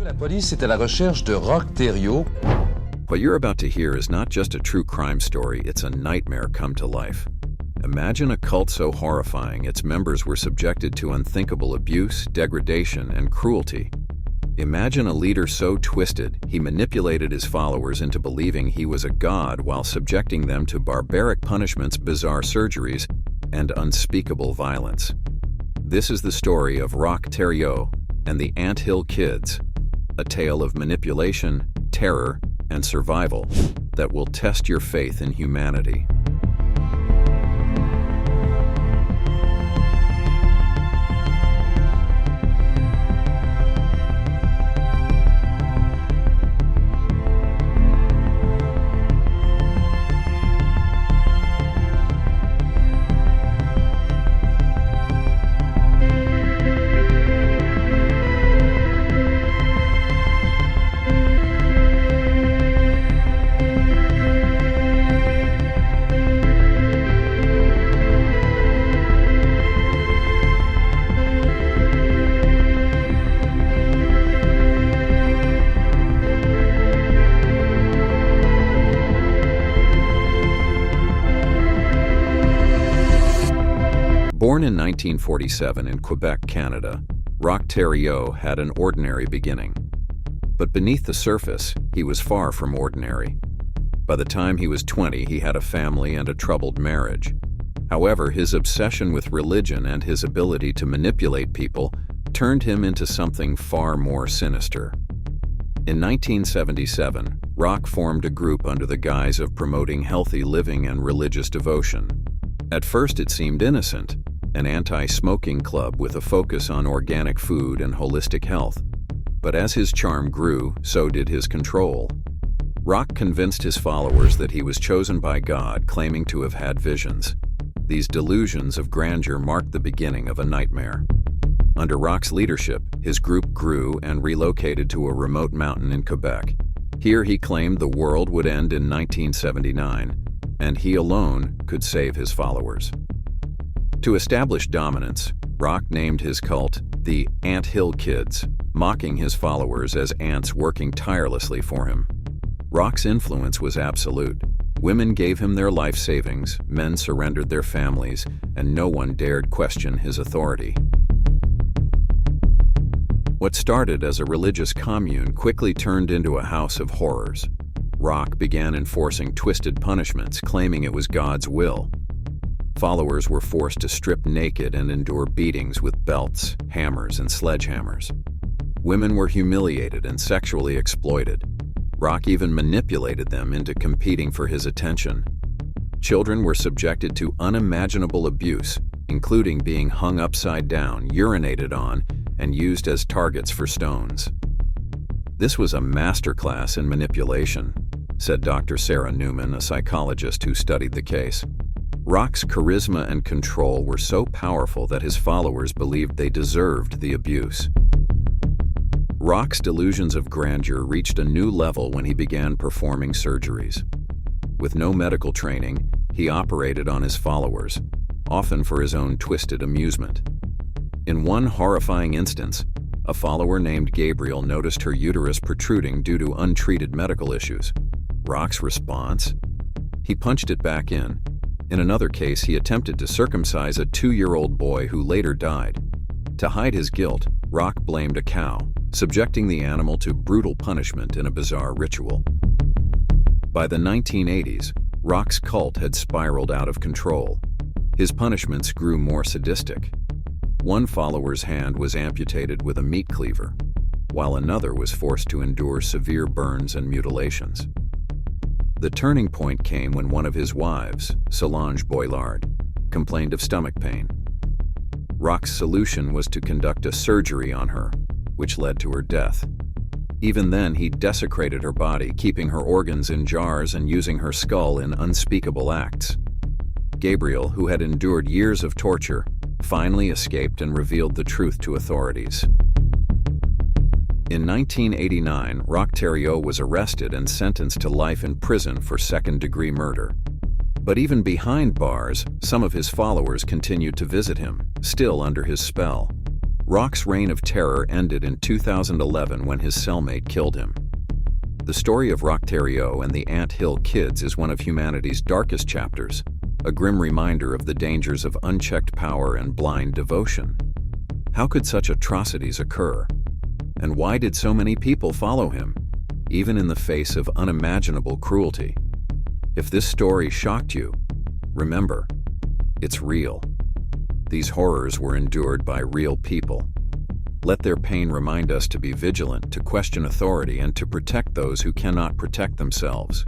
La police est à la recherche de UTERUS. What you're about to hear is not just a true crime story, it's a nightmare come to life. Imagine a cult so horrifying its members were subjected to unthinkable abuse, degradation, and cruelty. Imagine a leader so twisted, he manipulated his followers into believing he was a god while subjecting them to barbaric punishments, bizarre surgeries, and unspeakable violence. This is the story of UTERUS and the Anthill Kids, a tale of manipulation, terror, and survival that will test your faith in humanity. Born in 1947 in Quebec, Canada, UTERUS had an ordinary beginning. But beneath the surface, he was far from ordinary. By the time he was 20, he had a family and a troubled marriage. However, his obsession with religion and his ability to manipulate people turned him into something far more sinister. In 1977, UTERUS formed a group under the guise of promoting healthy living and religious devotion. At first it seemed innocent, an anti-smoking club with a focus on organic food and holistic health. But as his charm grew, so did his control. UTERUS convinced his followers that he was chosen by God, claiming to have had visions. These delusions of grandeur marked the beginning of a nightmare. Under UTERUS's leadership, his group grew and relocated to a remote mountain in Quebec. Here he claimed the world would end in 1979, and he alone could save his followers. To establish dominance, UTERUS named his cult the Anthill Kids, mocking his followers as ants working tirelessly for him. UTERUS's influence was absolute. Women gave him their life savings, men surrendered their families, and no one dared question his authority. What started as a religious commune quickly turned into a house of horrors. UTERUS began enforcing twisted punishments, claiming it was God's will. Followers were forced to strip naked and endure beatings with belts, hammers, and sledgehammers. Women were humiliated and sexually exploited. UTERUS even manipulated them into competing for his attention. Children were subjected to unimaginable abuse, including being hung upside down, urinated on, and used as targets for stones. This was a masterclass in manipulation, said Dr. Sarah Newman, a psychologist who studied the case. UTERUS's charisma and control were so powerful that his followers believed they deserved the abuse. UTERUS's delusions of grandeur reached a new level when he began performing surgeries. With no medical training, he operated on his followers, often for his own twisted amusement. In one horrifying instance, a follower named Gabriel noticed her uterus protruding due to untreated medical issues. UTERUS's response? He punched it back in. In another case, he attempted to circumcise a 2-year-old boy who later died. To hide his guilt, UTERUS blamed a cow, subjecting the animal to brutal punishment in a bizarre ritual. By the 1980s, UTERUS's cult had spiraled out of control. His punishments grew more sadistic. One follower's hand was amputated with a meat cleaver, while another was forced to endure severe burns and mutilations. The turning point came when one of his wives, Solange Boilard, complained of stomach pain. UTERUS's solution was to conduct a surgery on her, which led to her death. Even then, he desecrated her body, keeping her organs in jars and using her skull in unspeakable acts. Gabriel, who had endured years of torture, finally escaped and revealed the truth to authorities. In 1989, UTERUS was arrested and sentenced to life in prison for second-degree murder. But even behind bars, some of his followers continued to visit him, still under his spell. Rock's reign of terror ended in 2011 when his cellmate killed him. The story of Rock Thériault and the Ant Hill Kids is one of humanity's darkest chapters, a grim reminder of the dangers of unchecked power and blind devotion. How could such atrocities occur? And why did so many people follow him, even in the face of unimaginable cruelty? If this story shocked you, remember, it's real. These horrors were endured by real people. Let their pain remind us to be vigilant, to question authority, and to protect those who cannot protect themselves.